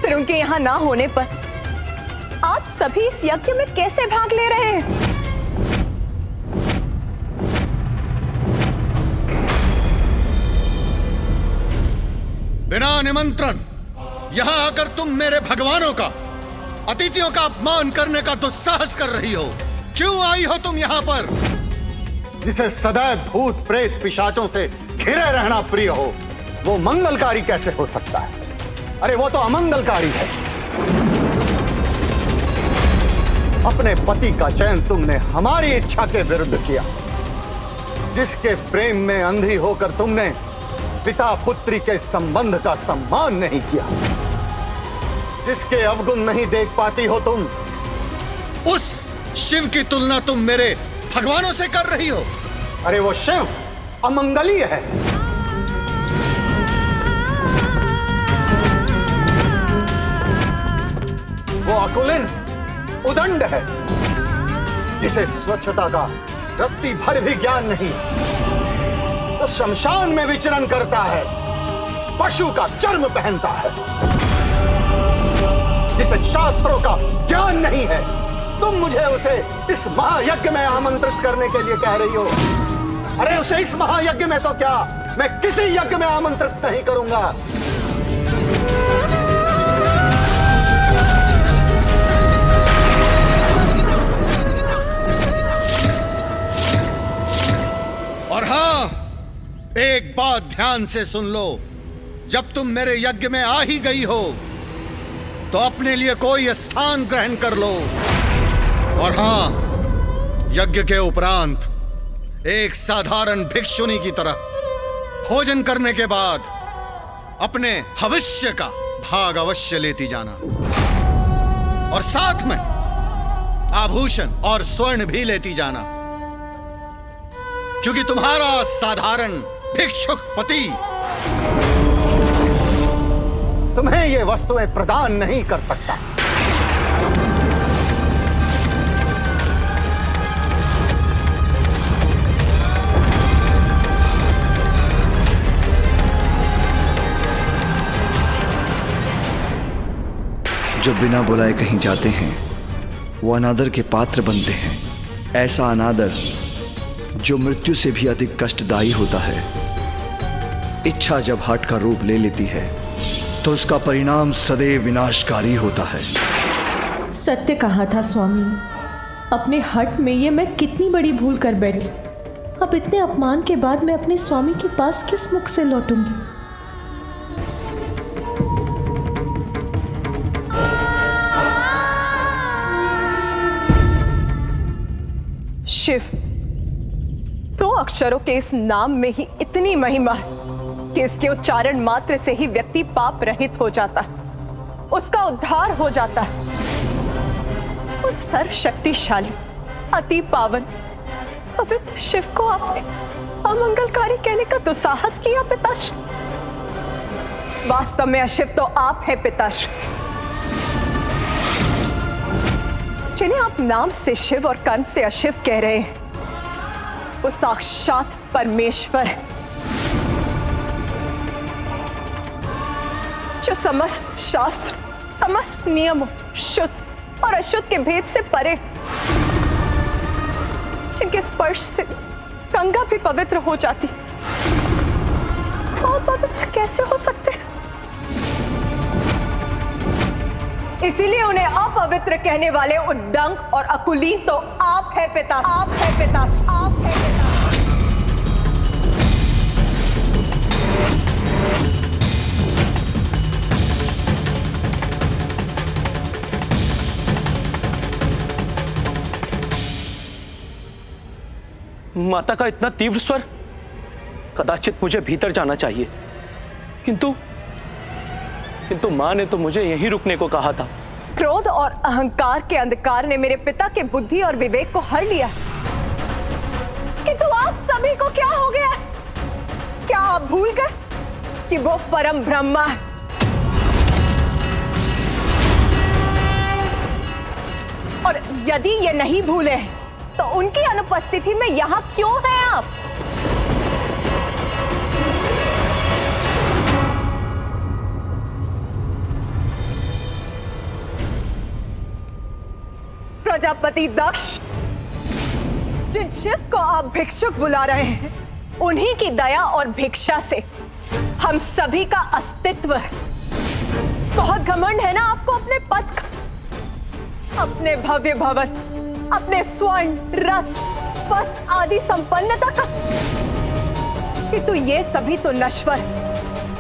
फिर उनके यहाँ ना होने पर आप सभी इस यज्ञ में कैसे भाग ले रहे हैं? बिना निमंत्रण यहां आकर तुम मेरे भगवानों का, अतिथियों का अपमान करने का दुस्साहस कर रही हो। क्यों आई हो तुम यहाँ पर? जिसे सदैव भूत प्रेत पिशाचों से घिरे रहना प्रिय हो, वो मंगलकारी कैसे हो सकता है? अरे वो तो अमंगलकारी है। अपने पति का चयन तुमने हमारी इच्छा के विरुद्ध किया। जिसके प्रेम में अंधी होकर तुमने पिता पुत्री के संबंध का सम्मान नहीं किया, जिसके अवगुण नहीं देख पाती हो तुम, उस शिव की तुलना तुम मेरे भगवानों से कर रही हो। अरे वो शिव अमंगलीय है। वो अकुलिन, उदंड है, जिसे स्वच्छता का रत्ती भर भी ज्ञान नहीं। वो शमशान में विचरण करता है, पशु का चर्म पहनता है, जिसे शास्त्रों का ज्ञान नहीं है। तुम मुझे उसे इस महायज्ञ में आमंत्रित करने के लिए कह रही हो। अरे उसे इस महायज्ञ में तो क्या, मैं किसी यज्ञ में आमंत्रित नहीं करूंगा। और हां, एक बात ध्यान से सुन लो, जब तुम मेरे यज्ञ में आ ही गई हो तो अपने लिए कोई स्थान ग्रहण कर लो। और हां, यज्ञ के उपरांत एक साधारण भिक्षुनी की तरह भोजन करने के बाद अपने भविष्य का भाग अवश्य लेती जाना, और साथ में आभूषण और स्वर्ण भी लेती जाना, क्योंकि तुम्हारा साधारण भिक्षुक पति तुम्हें ये वस्तुएं प्रदान नहीं कर सकता। जो बिना बुलाए कहीं जाते हैं वो अनादर के पात्र बनते हैं। ऐसा अनादर जो मृत्यु से भी अधिक कष्टदायी होता है। इच्छा जब हठ का रूप ले लेती है तो उसका परिणाम सदैव विनाशकारी होता है। सत्य कहा था स्वामी ने। अपने हट में ये मैं कितनी बड़ी भूल कर बैठी। अब इतने अपमान के बाद मैं अपने स्वामी के पास किस मुख से लौटूंगी? शिव, 2 अक्षरों के इस नाम में ही इतनी महिमा है कि इसके उच्चारण मात्र से ही व्यक्ति पाप रहित हो जाता है, उसका उद्धार हो जाता है। उस सर्वशक्तिशाली, अति पावन, पवित्र शिव को आपने अमंगलकारी कहने का दुस्साहस किया पिताश्री। वास्तव में अशिव तो आप हैं पिताश्री। जिन्हें आप नाम से शिव और कर्म से अशिव कह रहे हैं, वो साक्षात परमेश्वर है, जो समस्त शास्त्र, समस्त नियमों, शुद्ध और अशुद्ध के भेद से परे, जिनके स्पर्श से गंगा भी पवित्र हो जाती। वो पवित्र कैसे हो सकते हैं? इसीलिए उन्हें अपवित्र कहने वाले उद्दंड और अकुलीन तो आप है पिता, आप है पिता, आप है पिता। माता का इतना तीव्र स्वर, कदाचित मुझे भीतर जाना चाहिए, किंतु मां ने तो मुझे यहीं रुकने को कहा था। क्रोध और अहंकार के अंधकार ने मेरे पिता के बुद्धि और विवेक को हर लिया, किंतु आप सभी को क्या हो गया? क्या आप भूल गए कि वो परम ब्रह्मा है? और यदि ये नहीं भूले हैं, तो उनकी अनुपस्थिति में यहां क्यों हैं आप? प्रजापति दक्ष, जिन शिव को आप भिक्षुक बुला रहे हैं, उन्हीं की दया और भिक्षा से हम सभी का अस्तित्व है। बहुत घमंड है ना आपको अपने पद का, अपने भव्य भवन, अपने स्वर्ण, रथ, वस्त्र आदि संपन्नता का, किंतु ये सभी तो नश्वर,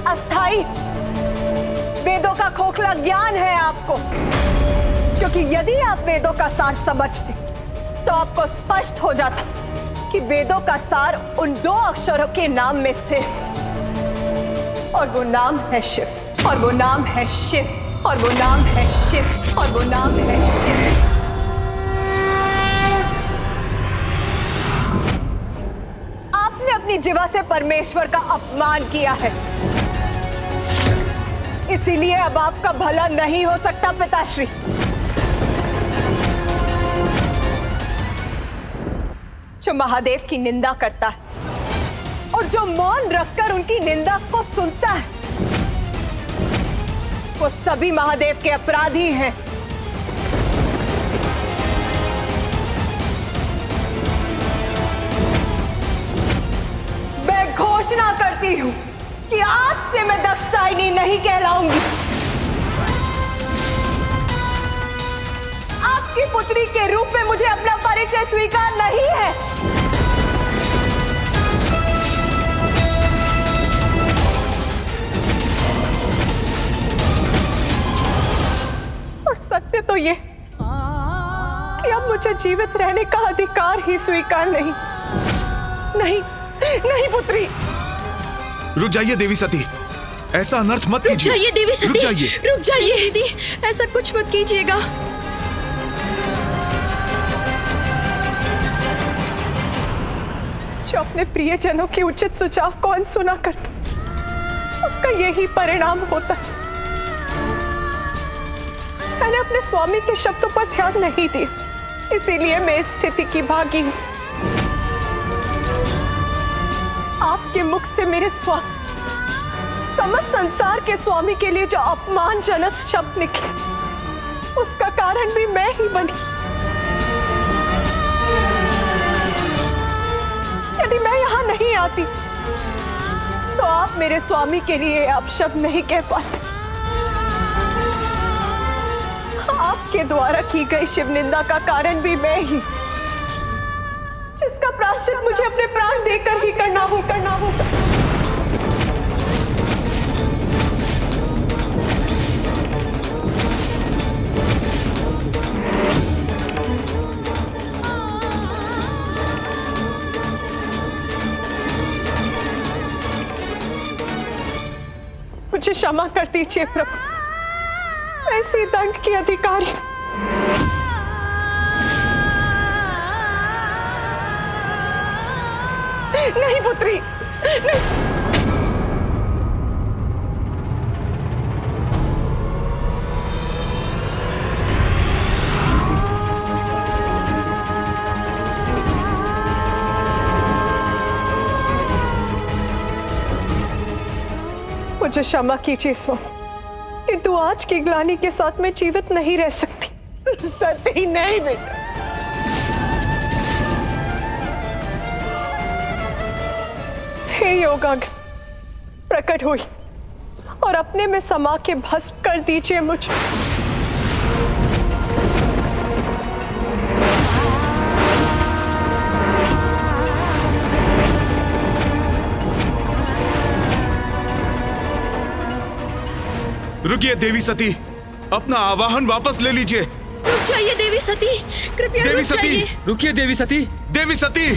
अस्थाई, वेदों का खोखला ज्ञान है आपको। क्योंकि यदि आप वेदों का सार समझते, तो आपको स्पष्ट हो जाता कि वेदों का सार उन 2 अक्षरों के नाम में स्थिर है, और वो नाम है शिव, और वो नाम है शिव, और वो नाम है शिव, और वो नाम है शिव। आपने अपनी जीवा से परमेश्वर का अपमान किया है, इसीलिए अब आपका भला नहीं हो सकता पिताश्री। जो महादेव की निंदा करता है और जो मौन रखकर उनकी निंदा को सुनता है, वो सभी महादेव के अपराधी हैं। मैं घोषणा करती हूं कि आज से मैं दक्षदायिनी नहीं कहलाऊंगी। आपकी पुत्री के रूप में मुझे अपना परिचय स्वीकार नहीं है। और सत्य तो ये कि अब मुझे जीवित रहने का अधिकार ही स्वीकार नहीं। नहीं, नहीं पुत्री। रुक जाइए देवी सती, ऐसा अनर्थ मत कीजिए। रुक जाइए देवी सती, रुक जाइए, रुक जाइए दीदी, ऐसा कुछ मत कीजिएगा। जो अपने प्रियजनों की उचित सुझाव कौन सुना करता, उसका यही परिणाम होता है। मैंने अपने स्वामी के शब्दों पर ध्यान नहीं दिया, इसीलिए मैं इस स्थिति की भागी हूं। आपके मुख से मेरे स्वामी, समस्त संसार के स्वामी के लिए जो अपमानजनक शब्द निकले, उसका कारण भी मैं ही बनी। यदि मैं यहां नहीं आती, तो आप मेरे स्वामी के लिए अपशब्द नहीं कह पाते। आपके द्वारा की गई शिव निंदा का कारण भी मैं ही, जिसका प्रायश्चित मुझे अपने प्राण देकर ही करना होगा। मुझे क्षमा कर दीजिए प्रभु, ऐसे दंड की अधिकारी नहीं पुत्री, नहीं। मुझे क्षमा कीजिए स्वामी, किंतु आज की ग्लानि के साथ मैं जीवित नहीं रह सकती। सती नहीं बेटा, हे योगाग्नि प्रकट हुई और अपने में समा के भस्म कर दीजिए मुझे। रुकिए देवी सती, अपना आवाहन वापस ले लीजिए। रुक जाइए देवी सती, कृपया देवी रुक सती, जाइए। रुकिए देवी सती, देवी सती,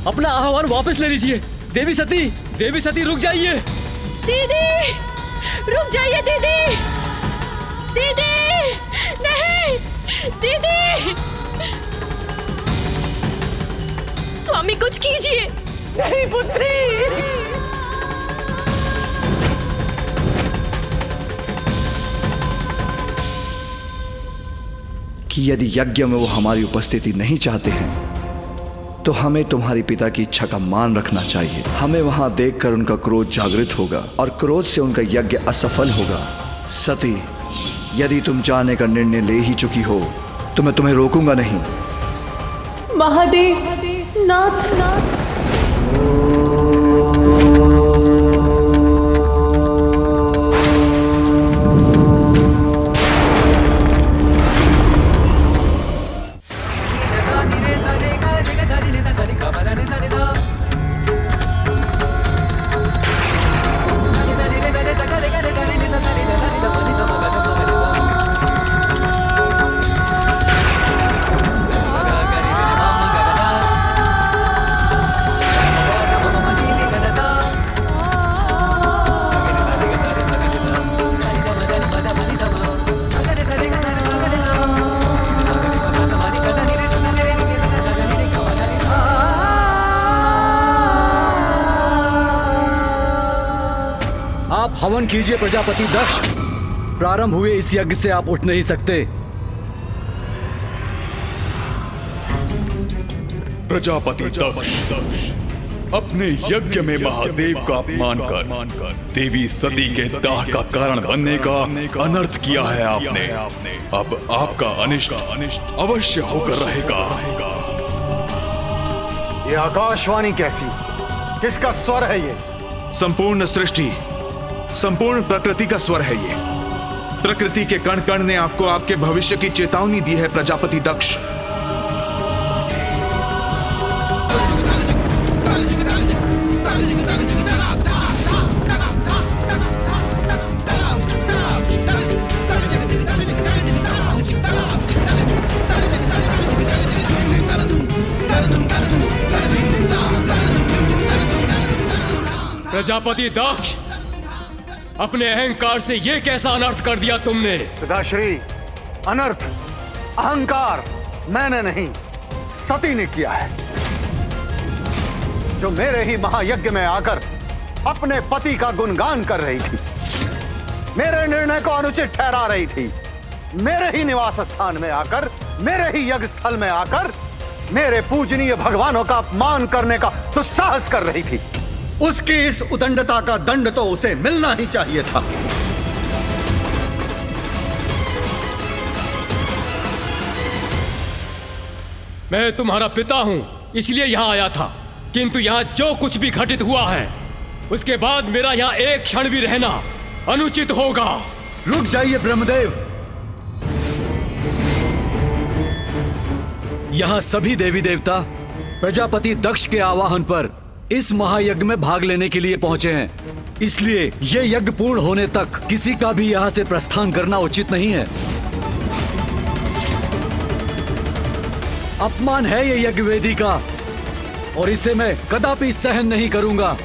अपना आह्वान वापस ले लीजिए। देवी सती, देवी सती रुक जाइए। दीदी, रुक जाइए दीदी, दीदी, नहीं, दीदी, स्वामी कुछ कीजिए। नहीं पुत्री, कि यदि यज्ञ में वो हमारी उपस्थिति नहीं चाहते हैं तो हमें तुम्हारे पिता की इच्छा का मान रखना चाहिए। हमें वहां देखकर उनका क्रोध जागृत होगा और क्रोध से उनका यज्ञ असफल होगा। सती, यदि तुम जाने का निर्णय ले ही चुकी हो तो मैं तुम्हें रोकूंगा नहीं। महादेव, नाथ, नाथ। हवन कीजिए प्रजापति दक्ष। प्रारंभ हुए इस यज्ञ से आप उठ नहीं सकते। प्रजापति दक्ष, अपने यज्ञ में महादेव का अपमान कर देवी सती के दाह का कारण बनने का अनर्थ किया है आपने। अब आपका अनिष्ट अवश्य होकर रहेगा। ये आकाशवाणी कैसी, किसका स्वर है ये? संपूर्ण सृष्टि, संपूर्ण प्रकृति का स्वर है ये। प्रकृति के कण कण ने आपको आपके भविष्य की चेतावनी दी है प्रजापति दक्ष। प्रजापति दक्ष, अपने अहंकार से ये कैसा अनर्थ कर दिया तुमने? पिताश्री, अनर्थ अहंकार मैंने नहीं, सती ने किया है, जो मेरे ही महायज्ञ में आकर अपने पति का गुणगान कर रही थी, मेरे निर्णय को अनुचित ठहरा रही थी, मेरे ही निवास स्थान में आकर, मेरे ही यज्ञ स्थल में आकर मेरे पूजनीय भगवानों का अपमान करने का दुस्साहस कर रही थी। उसकी इस उदंडता का दंड तो उसे मिलना ही चाहिए था। मैं तुम्हारा पिता हूं, इसलिए यहां आया था, किंतु यहां जो कुछ भी घटित हुआ है उसके बाद मेरा यहां एक क्षण भी रहना अनुचित होगा। रुक जाइए ब्रह्मदेव, यहाँ सभी देवी देवता प्रजापति दक्ष के आवाहन पर इस महायज्ञ में भाग लेने के लिए पहुंचे हैं। इसलिए ये यज्ञ पूर्ण होने तक किसी का भी यहाँ से प्रस्थान करना उचित नहीं है। अपमान है ये यज्ञ वेदी का और इसे मैं कदापि सहन नहीं करूंगा।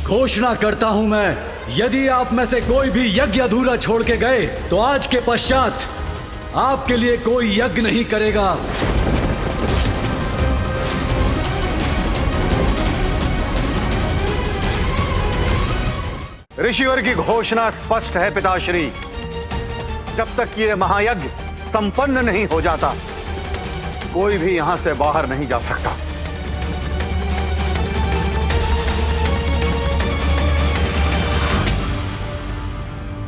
घोषणा करता हूं मैं, यदि आप में से कोई भी यज्ञ अधूरा छोड़ के गए तो आज के पश्चात आपके लिए कोई यज्ञ नहीं करेगा। ऋषिवर की घोषणा स्पष्ट है पिताश्री, जब तक ये महायज्ञ संपन्न नहीं हो जाता कोई भी यहां से बाहर नहीं जा सकता।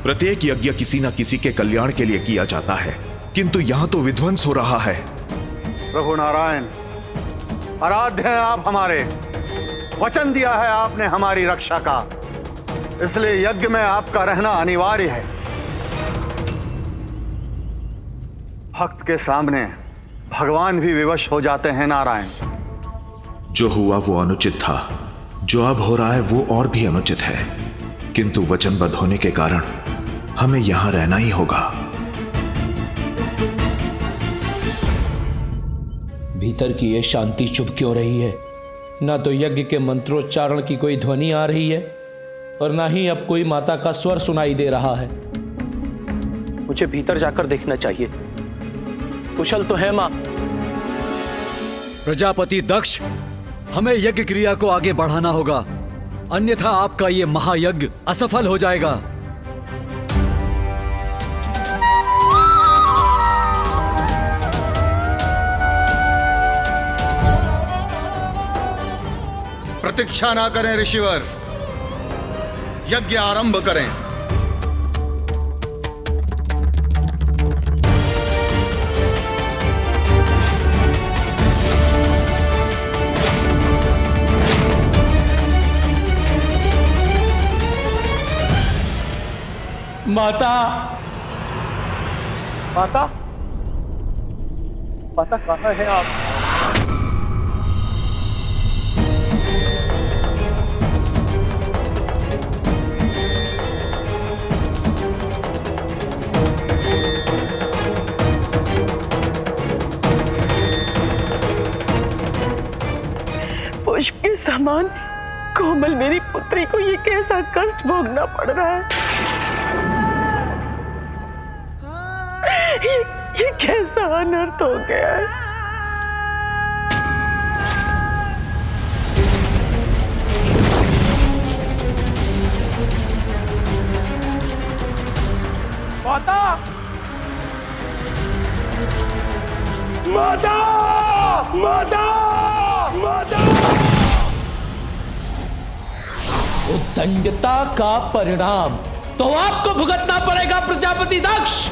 प्रत्येक यज्ञ किसी न किसी के कल्याण के लिए किया जाता है, किंतु यहां तो विध्वंस हो रहा है। प्रभु नारायण, आराध्य हैं आप हमारे, वचन दिया है आपने हमारी रक्षा का, इसलिए यज्ञ में आपका रहना अनिवार्य है। भक्त के सामने भगवान भी विवश हो जाते हैं नारायण। जो हुआ वो अनुचित था, जो अब हो रहा है वो और भी अनुचित है, किंतु वचनबद्ध होने के कारण हमें यहां रहना ही होगा। भीतर की ये शांति चुप क्यों रही है? ना तो यज्ञ के मंत्रोच्चारण की कोई ध्वनि आ रही है और ना ही अब कोई माता का स्वर सुनाई दे रहा है। मुझे भीतर जाकर देखना चाहिए। कुशल तो है मां। प्रजापति दक्ष, हमें यज्ञ क्रिया को आगे बढ़ाना होगा, अन्यथा आपका ये महायज्ञ असफल हो जाएगा। प्रतीक्षा ना करें ऋषिवर, यज्ञ आरंभ करें। माता, माता, माता कहाँ हैं आप? पुष्प के समान कोमल मेरी पुत्री को ये कैसा कष्ट भोगना पड़ रहा है? ये कैसा अनर्थ हो गया है? माता, माता, माता, माता। उद्दंडता का परिणाम तो आपको भुगतना पड़ेगा प्रजापति दक्ष।